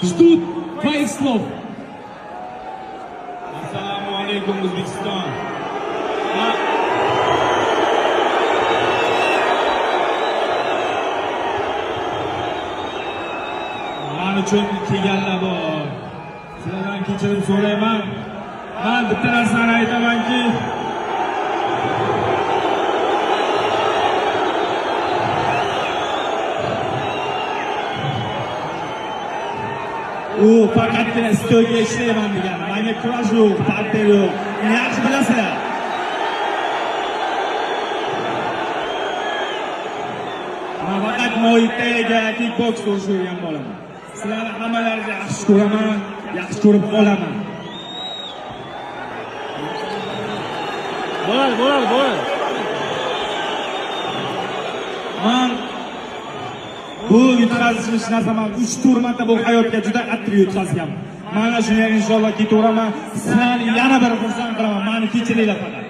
Jtut va Islom. Assalomu alaykum O'zbekiston. Men uchun kelganlar bor. Sizlardan kechirim so'rayman. Men bitta narsani aytamanki, u faqatgina stolga ishlayman degan. Menga kurash yo'q, partiya yo'q. Meni yaxshi bilasizlar. Men faqat Muaytayga kickboks o'rgangan bo'laman. Sizlarni hammalaringizni yaxshi ko'raman, yaxshi ko'rib qolaman. Bo'l. Men bu yutqazilish narsaman 3-4 marta bu hayotga juda qattiq yutqazganman. Mana shunga inshaalloh ketaveraman. Sizlarni yana bir xursand qilaman. Meni kechiringlar faqat.